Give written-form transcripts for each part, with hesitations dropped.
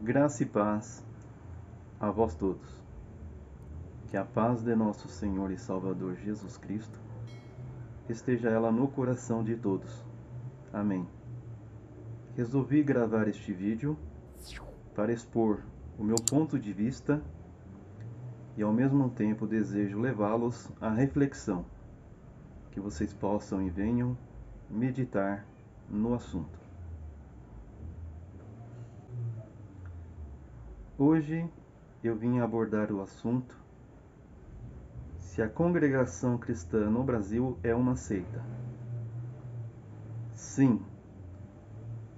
Graça e paz a vós todos. Que a paz de nosso Senhor e Salvador Jesus Cristo esteja ela no coração de todos. Amém. Resolvi gravar este vídeo para expor o meu ponto de vista e ao mesmo tempo desejo levá-los à reflexão, que vocês possam e venham meditar no assunto. Hoje eu vim abordar o assunto se a congregação cristã no Brasil é uma seita. Sim,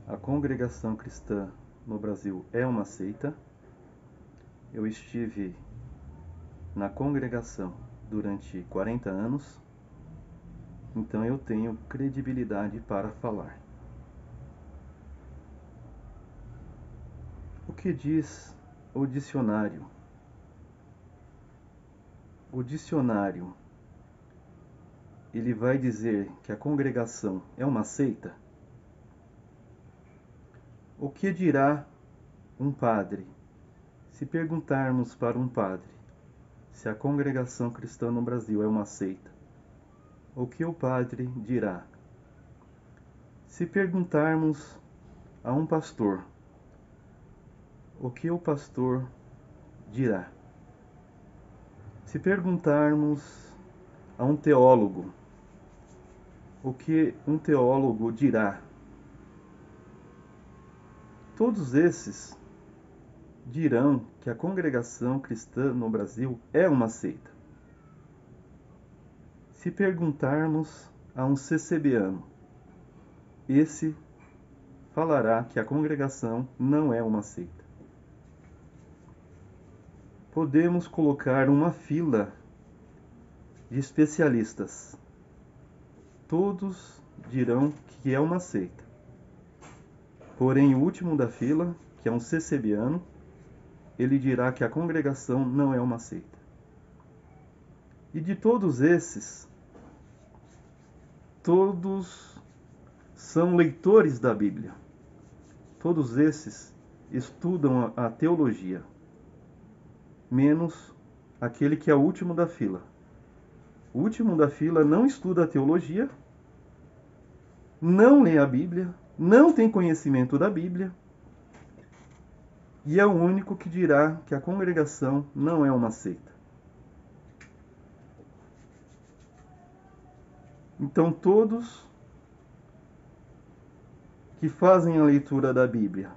a congregação cristã no Brasil é uma seita. Eu estive na congregação durante 40 anos, então eu tenho credibilidade para falar. O que diz o dicionário? O dicionário, ele vai dizer que a congregação é uma seita? O que dirá um padre se perguntarmos para um padre se a congregação cristã no Brasil é uma seita? O que o padre dirá? Se perguntarmos a um pastor, o que o pastor dirá? Se perguntarmos a um teólogo, o que um teólogo dirá? Todos esses dirão que a congregação cristã no Brasil é uma seita. Se perguntarmos a um CCBano, esse falará que a congregação não é uma seita. Podemos colocar uma fila de especialistas. Todos dirão que é uma seita. Porém, o último da fila, que é um CCBano, ele dirá que a congregação não é uma seita. E de todos esses, todos são leitores da Bíblia. Todos esses estudam a teologia, menos aquele que é o último da fila. O último da fila não estuda a teologia, não lê a Bíblia, não tem conhecimento da Bíblia, e é o único que dirá que a congregação não é uma seita. Então todos que fazem a leitura da Bíblia,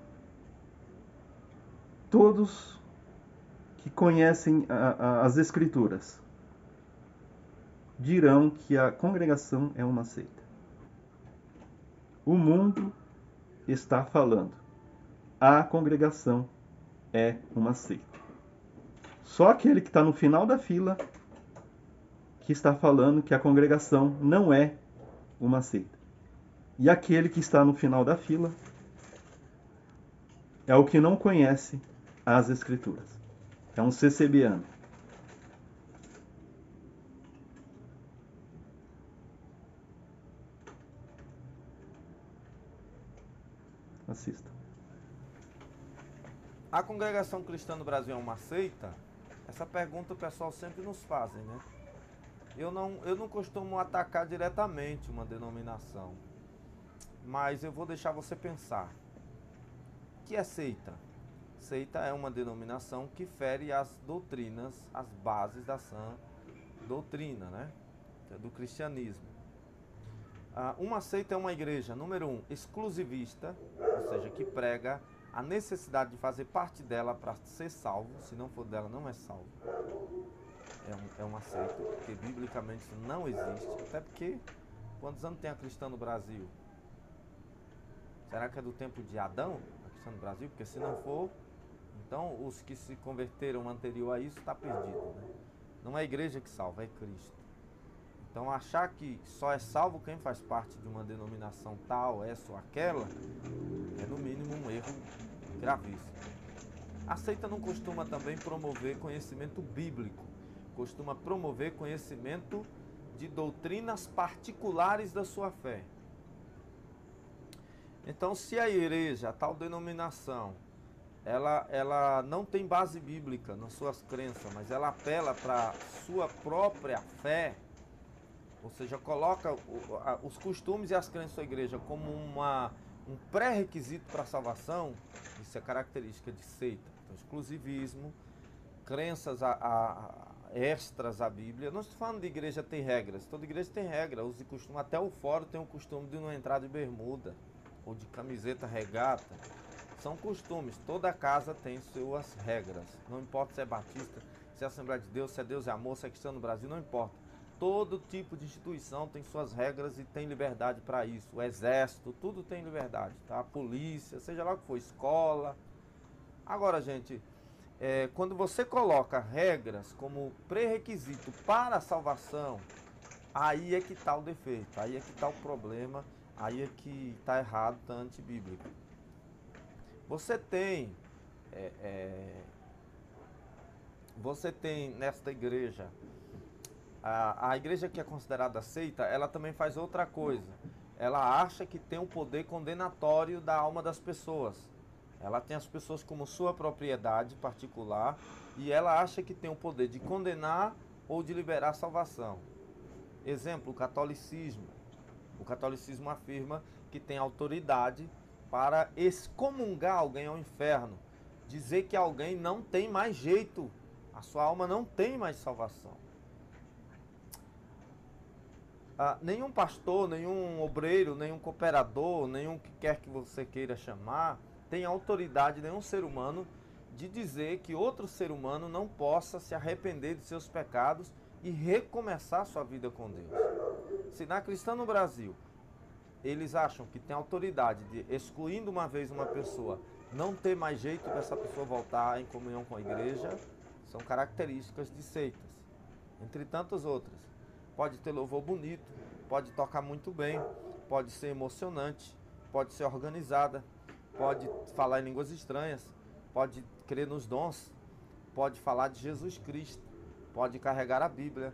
todos que conhecem as Escrituras, dirão que a congregação é uma seita. O mundo está falando, a congregação é uma seita. Só aquele que está no final da fila que está falando que a congregação não é uma seita. E aquele que está no final da fila é o que não conhece as Escrituras. É um CCBano. Assista. A congregação cristã no Brasil é uma seita? Essa pergunta o pessoal sempre nos fazem, né? Eu não costumo atacar diretamente uma denominação, mas eu vou deixar você pensar. O que é seita? Seita é uma denominação que fere as doutrinas, as bases da sã doutrina, né? Do cristianismo. Uma seita é uma igreja, número 1, exclusivista, ou seja, que prega a necessidade de fazer parte dela para ser salvo. Se não for dela, não é salvo. É uma seita, porque biblicamente isso não existe. Até porque, quantos anos tem a cristã no Brasil? Será que é do tempo de Adão, a cristã no Brasil? Porque se não for, então os que se converteram anterior a isso está perdido, né? Não é a igreja que salva, é Cristo. Então achar que só é salvo quem faz parte de uma denominação tal, essa ou aquela, é no mínimo um erro gravíssimo. A seita não costuma também promover conhecimento bíblico, costuma promover conhecimento de doutrinas particulares da sua fé. Então, se a igreja, a tal denominação, ela não tem base bíblica nas suas crenças, mas ela apela para sua própria fé, ou seja, coloca os costumes e as crenças da igreja como um pré-requisito para a salvação. Isso é característica de seita. Então, exclusivismo, crenças extras à Bíblia. Não estou falando de igreja tem regras, toda igreja tem regra, uso e costume. Até o fórum tem o costume de não entrar de bermuda ou de camiseta regata. São costumes, toda casa tem suas regras. Não importa se é batista, se é Assembleia de Deus, se é Deus e Amor, se é Cristão no Brasil, não importa. Todo tipo de instituição tem suas regras e tem liberdade para isso. O exército, tudo tem liberdade, tá? A polícia, seja lá o que for, escola. Agora, gente, quando você coloca regras como pré-requisito para a salvação, aí é que está o defeito, aí é que está o problema, aí é que está errado, está antibíblico. Você tem nesta igreja, a igreja que é considerada seita, ela também faz outra coisa. Ela acha que tem um poder condenatório da alma das pessoas. Ela tem as pessoas como sua propriedade particular e ela acha que tem o poder de condenar ou de liberar a salvação. Exemplo, o catolicismo. O catolicismo afirma que tem autoridade para excomungar alguém ao inferno, dizer que alguém não tem mais jeito, a sua alma não tem mais salvação. Nenhum pastor, nenhum obreiro, nenhum cooperador, nenhum que quer que você queira chamar, tem autoridade, nenhum ser humano, de dizer que outro ser humano não possa se arrepender de seus pecados e recomeçar sua vida com Deus. Se na Cristã no Brasil eles acham que tem autoridade de, excluindo uma vez uma pessoa, não ter mais jeito para essa pessoa voltar em comunhão com a igreja, são características de seitas, entre tantas outras. Pode ter louvor bonito, pode tocar muito bem, pode ser emocionante, pode ser organizada, pode falar em línguas estranhas, pode crer nos dons, pode falar de Jesus Cristo, pode carregar a Bíblia,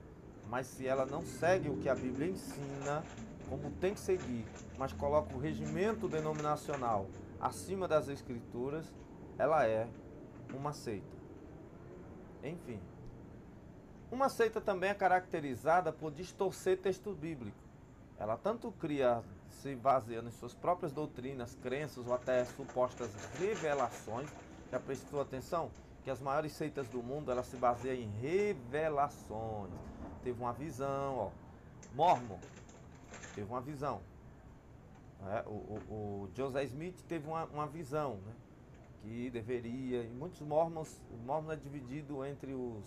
mas se ela não segue o que a Bíblia ensina, como tem que seguir, mas coloca o regimento denominacional acima das Escrituras, ela é uma seita. Enfim, uma seita também é caracterizada por distorcer texto bíblico. Ela tanto se baseando em suas próprias doutrinas, crenças ou até supostas revelações. Já prestou atenção que as maiores seitas do mundo, elas se baseiam em revelações. Teve uma visão, ó. Mormon teve uma visão. O Joseph Smith teve uma visão, né? Que deveria, e muitos mormons, o mormon é dividido entre os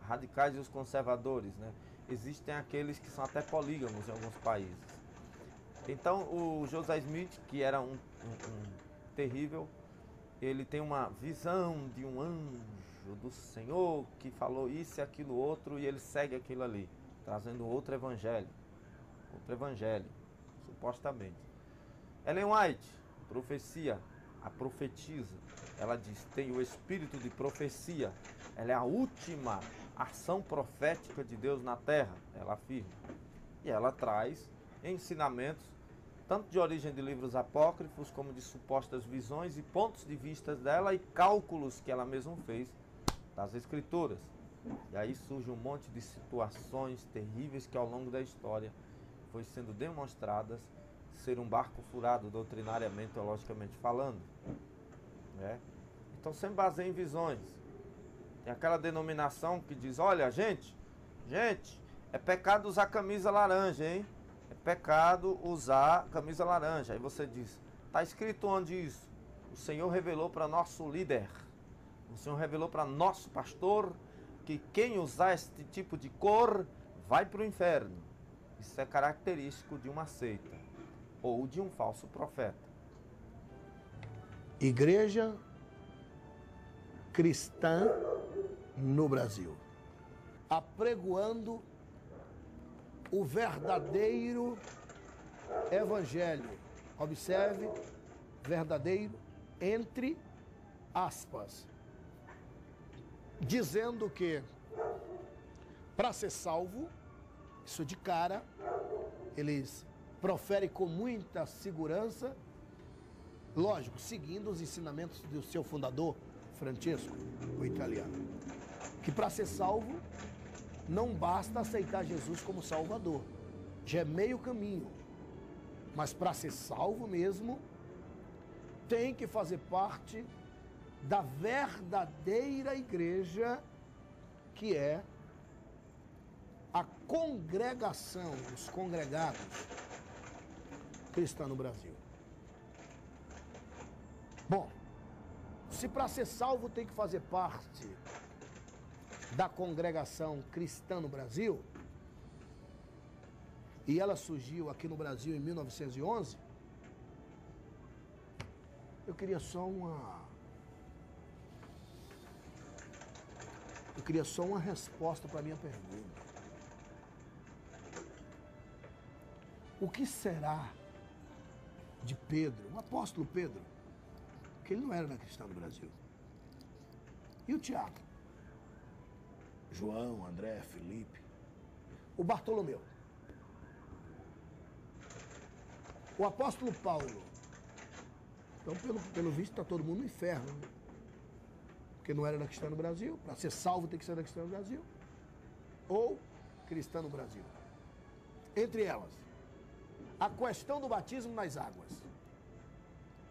radicais e os conservadores, né? Existem aqueles que são até polígamos em alguns países. Então o Joseph Smith, que era um terrível, ele tem uma visão de um anjo do Senhor que falou isso e aquilo outro, e ele segue aquilo ali, trazendo outro evangelho, supostamente. Ellen White, profecia, a profetiza, ela diz, tem o espírito de profecia, ela é a última ação profética de Deus na terra, ela afirma. E ela traz ensinamentos, tanto de origem de livros apócrifos, como de supostas visões e pontos de vista dela e cálculos que ela mesma fez das Escrituras. E aí surge um monte de situações terríveis que ao longo da história foi sendo demonstradas ser um barco furado doutrinariamente, teologicamente falando. Né? Então sempre baseia em visões. Tem aquela denominação que diz, olha, gente, é pecado usar camisa laranja, hein? É pecado usar camisa laranja. Aí você diz, está escrito onde isso? O Senhor revelou para nosso líder, o Senhor revelou para nosso pastor, que quem usar este tipo de cor vai para o inferno. Isso é característico de uma seita ou de um falso profeta. Igreja cristã no Brasil, apregoando o verdadeiro evangelho. Observe, verdadeiro entre aspas, dizendo que para ser salvo, isso de cara, eles proferem com muita segurança, Lógico, seguindo os ensinamentos do seu fundador, Francesco, o italiano. Que para ser salvo, não basta aceitar Jesus como Salvador. Já é meio caminho. Mas para ser salvo mesmo, tem que fazer parte da verdadeira igreja, que é a congregação, os congregados cristãos no Brasil. Bom, se para ser salvo tem que fazer parte da congregação cristã no Brasil, e ela surgiu aqui no Brasil em 1911, eu queria só uma resposta para a minha pergunta. O que será de Pedro, o apóstolo Pedro, que ele não era cristão no Brasil? E o Tiago? João, André, Felipe, o Bartolomeu, o apóstolo Paulo. Então, pelo visto, está todo mundo no inferno, né? Porque não era cristão no Brasil. Para ser salvo tem que ser cristão no Brasil, ou cristão no Brasil. Entre elas, a questão do batismo nas águas.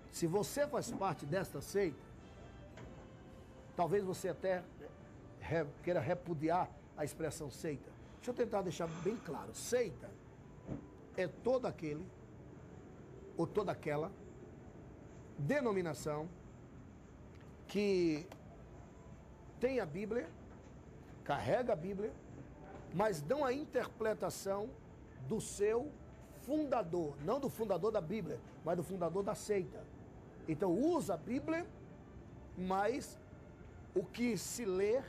Se você faz parte desta seita, talvez você até queira repudiar a expressão seita. Deixa eu tentar deixar bem claro. Seita é todo aquele ou toda aquela denominação que tem a Bíblia, carrega a Bíblia, mas dão a interpretação do seu fundador, não do fundador da Bíblia, mas do fundador da seita. Então usa a Bíblia, mas o que se lê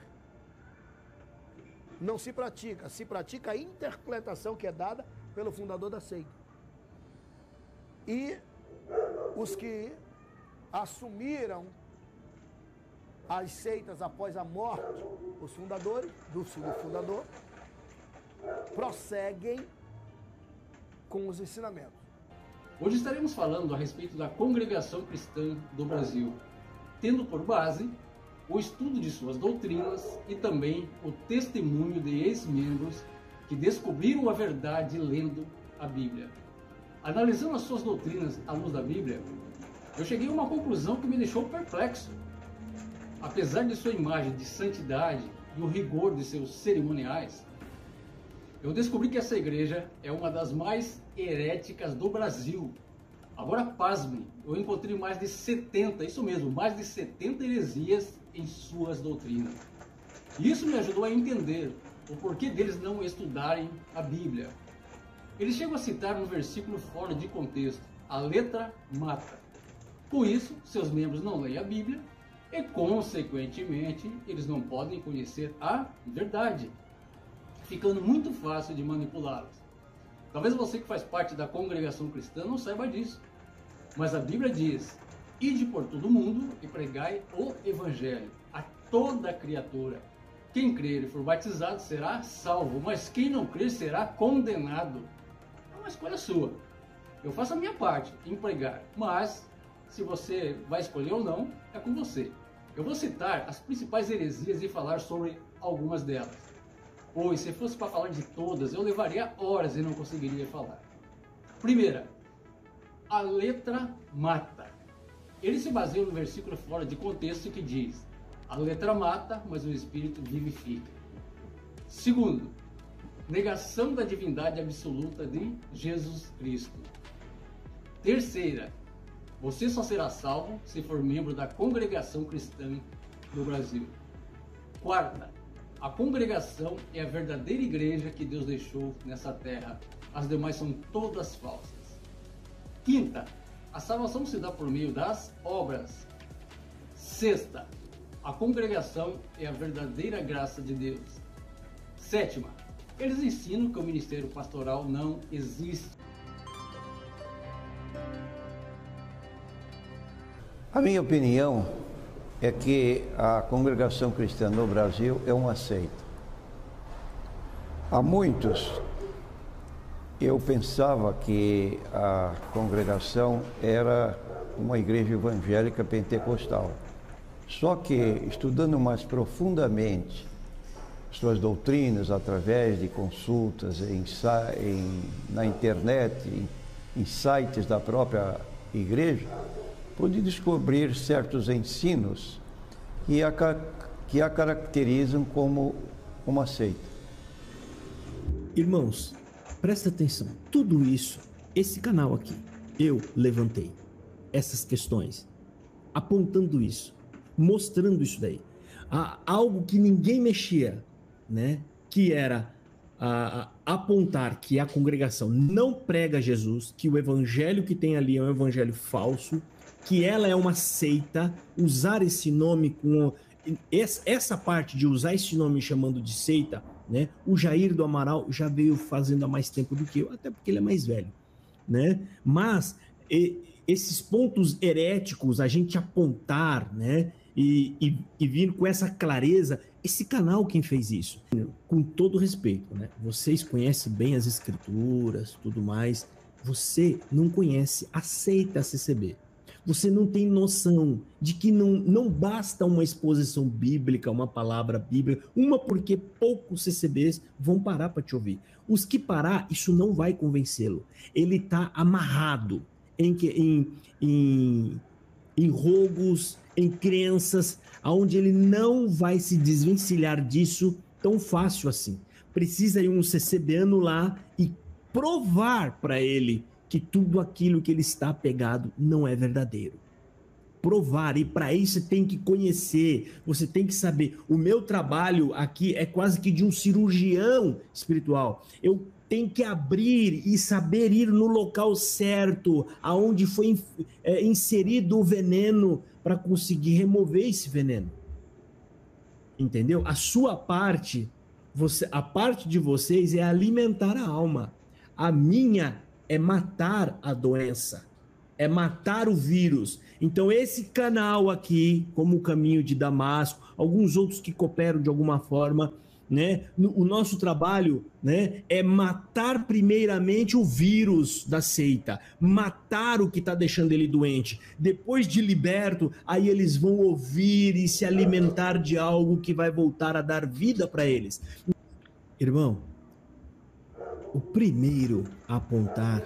não se pratica a interpretação que é dada pelo fundador da seita. E os que assumiram as seitas após a morte, os fundadores, do fundador, prosseguem com os ensinamentos. Hoje estaremos falando a respeito da Congregação Cristã do Brasil, tendo por base o estudo de suas doutrinas e também o testemunho de ex-membros que descobriram a verdade lendo a Bíblia. Analisando as suas doutrinas à luz da Bíblia, eu cheguei a uma conclusão que me deixou perplexo. Apesar de sua imagem de santidade e o rigor de seus cerimoniais, eu descobri que essa igreja é uma das mais heréticas do Brasil. Agora, pasmem, eu encontrei mais de 70, isso mesmo, mais de 70 heresias em suas doutrinas. E isso me ajudou a entender o porquê deles não estudarem a Bíblia. Eles chegam a citar um versículo fora de contexto: a letra mata. Com isso, seus membros não leem a Bíblia e, consequentemente, eles não podem conhecer a verdade, ficando muito fácil de manipulá-los. Talvez você que faz parte da congregação cristã não saiba disso, mas a Bíblia diz: ide por todo mundo e pregai o evangelho a toda criatura. Quem crer e for batizado será salvo, mas quem não crer será condenado. É uma escolha sua. Eu faço a minha parte em pregar, mas se você vai escolher ou não, é com você. Eu vou citar as principais heresias e falar sobre algumas delas. Pois, se fosse para falar de todas, eu levaria horas e não conseguiria falar. Primeira, a letra mata. Ele se baseia no versículo fora de contexto que diz: a letra mata, mas o Espírito vivifica. Segundo, negação da divindade absoluta de Jesus Cristo. Terceira, você só será salvo se for membro da congregação cristã do Brasil. Quarta, a congregação é a verdadeira igreja que Deus deixou nessa terra. As demais são todas falsas. Quinta, a salvação se dá por meio das obras. Sexta, a congregação é a verdadeira graça de Deus. Sétima, eles ensinam que o ministério pastoral não existe. A minha opinião é que a congregação cristã no Brasil é uma seita. Há muitos, eu pensava que a congregação era uma igreja evangélica pentecostal. Só que, estudando mais profundamente suas doutrinas, através de consultas na internet, em sites da própria igreja, pude descobrir certos ensinos que a caracterizam como uma seita. Irmãos, presta atenção. Tudo isso, esse canal aqui, eu levantei essas questões, apontando isso, mostrando isso daí. Algo que ninguém mexia, né? Que era apontar que a congregação não prega Jesus, que o evangelho que tem ali é um evangelho falso, que ela é uma seita, usar esse nome com... Essa parte de usar esse nome chamando de seita, né? O Jair do Amaral já veio fazendo há mais tempo do que eu, até porque ele é mais velho, né? Mas esses pontos heréticos, a gente apontar, né? E vir com essa clareza, esse canal quem fez isso, com todo respeito, né? Vocês conhecem bem as escrituras, tudo mais, você não conhece a seita CCB. Você não tem noção de que não basta uma exposição bíblica, uma palavra bíblica, porque poucos CCBs vão parar para te ouvir. Os que parar, isso não vai convencê-lo. Ele está amarrado em rogos, em crenças, onde ele não vai se desvencilhar disso tão fácil assim. Precisa ir um CCBano lá e provar para ele que tudo aquilo que ele está apegado não é verdadeiro. Provar, e para isso você tem que conhecer, você tem que saber. O meu trabalho aqui é quase que de um cirurgião espiritual. Eu tenho que abrir e saber ir no local certo, aonde foi inserido o veneno, para conseguir remover esse veneno. Entendeu? A sua parte, a parte de vocês é alimentar a alma. A minha é matar a doença, é matar o vírus. Então esse canal aqui, como o Caminho de Damasco, alguns outros que cooperam de alguma forma, né? O nosso trabalho, né, é matar primeiramente o vírus da seita, matar o que está deixando ele doente. Depois de liberto, aí eles vão ouvir e se alimentar de algo que vai voltar a dar vida para eles. Irmão, o primeiro a apontar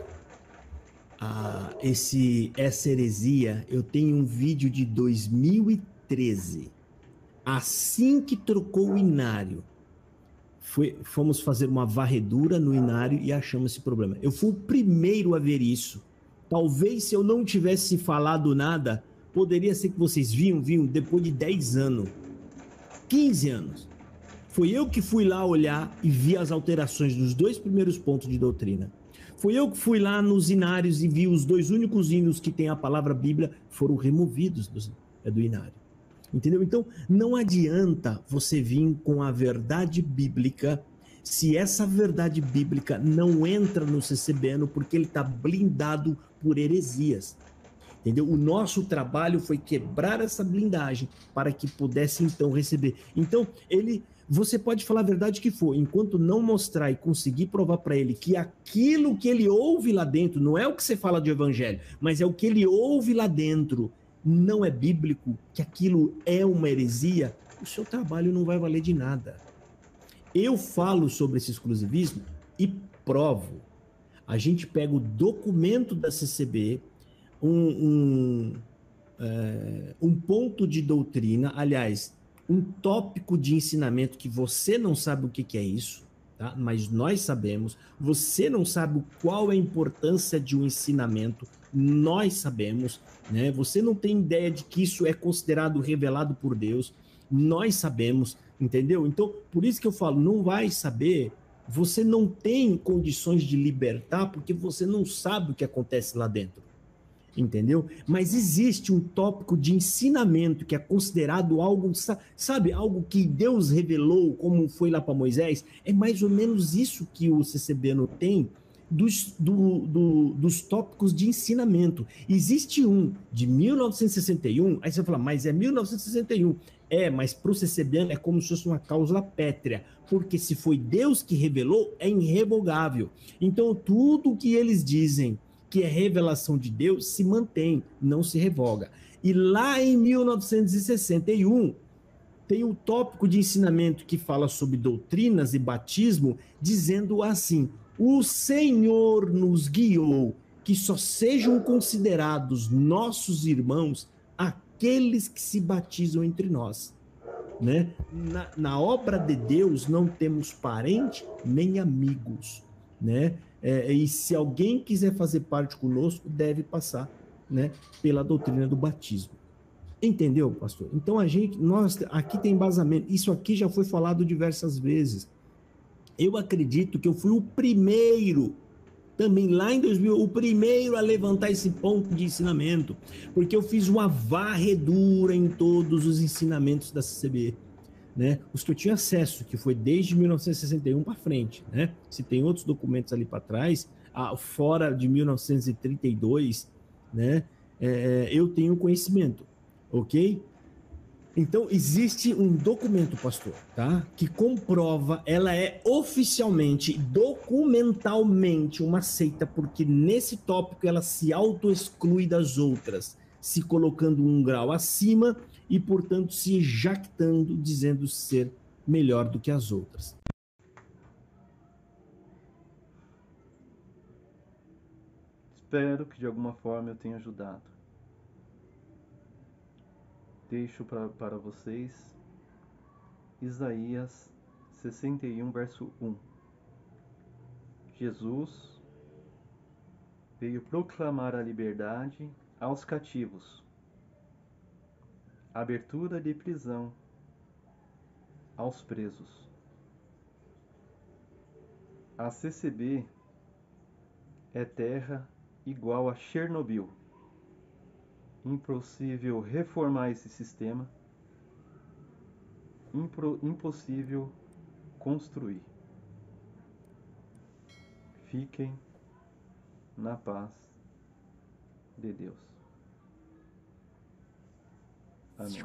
essa heresia, eu tenho um vídeo de 2013, assim que trocou o inário. Fomos fazer uma varredura no inário e achamos esse problema. Eu fui o primeiro a ver isso. Talvez se eu não tivesse falado nada, poderia ser que vocês viam depois de 10 anos, 15 anos. Foi eu que fui lá olhar e vi as alterações dos 2 primeiros pontos de doutrina. Foi eu que fui lá nos inários e vi os 2 únicos hinos que tem a palavra Bíblia foram removidos do inário. Entendeu? Então, não adianta você vir com a verdade bíblica se essa verdade bíblica não entra no CCBano, porque ele está blindado por heresias. Entendeu? O nosso trabalho foi quebrar essa blindagem para que pudesse então receber. Então, você pode falar a verdade que for, enquanto não mostrar e conseguir provar para ele que aquilo que ele ouve lá dentro, não é o que você fala de evangelho, mas é o que ele ouve lá dentro, não é bíblico, que aquilo é uma heresia, o seu trabalho não vai valer de nada. Eu falo sobre esse exclusivismo e provo. A gente pega o documento da CCB, um ponto de doutrina, aliás, um tópico de ensinamento que você não sabe o que é isso, tá? Mas nós sabemos. Você não sabe qual é a importância de um ensinamento, nós sabemos, né? Você não tem ideia de que isso é considerado revelado por Deus, nós sabemos, entendeu? Então, por isso que eu falo, não vai saber, você não tem condições de libertar, porque você não sabe o que acontece lá dentro. Entendeu? Mas existe um tópico de ensinamento que é considerado algo, sabe, algo que Deus revelou, como foi lá para Moisés. É mais ou menos isso que o CCBano tem dos tópicos de ensinamento. Existe um de 1961, aí você vai falar, mas é 1961. Mas para o CCBano é como se fosse uma cláusula pétrea, porque se foi Deus que revelou, é irrevogável. Então tudo que eles dizem que é revelação de Deus, se mantém, não se revoga. E lá em 1961, tem o tópico de ensinamento que fala sobre doutrinas e batismo, dizendo assim: o Senhor nos guiou que só sejam considerados nossos irmãos aqueles que se batizam entre nós. Né? Na obra de Deus não temos parente nem amigos, né? E se alguém quiser fazer parte conosco, deve passar, né, pela doutrina do batismo. Entendeu, pastor? Então nós aqui tem embasamento. Isso aqui já foi falado diversas vezes. Eu acredito que eu fui o primeiro, também lá em 2000, o primeiro a levantar esse ponto de ensinamento, porque eu fiz uma varredura em todos os ensinamentos da CCB, né? Os que eu tinha acesso, que foi desde 1961 para frente, né? Se tem outros documentos ali para trás, fora de 1932, né? Eu tenho conhecimento, ok? Então, existe um documento, pastor, tá? Que comprova, ela é oficialmente, documentalmente uma seita, porque nesse tópico ela se auto-exclui das outras, se colocando um grau acima e, portanto, se jactando, dizendo ser melhor do que as outras. Espero que de alguma forma eu tenha ajudado. Deixo para vocês Isaías 61, verso 1. Jesus veio proclamar a liberdade aos cativos, abertura de prisão aos presos. A CCB é terra igual a Chernobyl. Impossível reformar esse sistema, impossível construir. Fiquem na paz de Deus. Amém.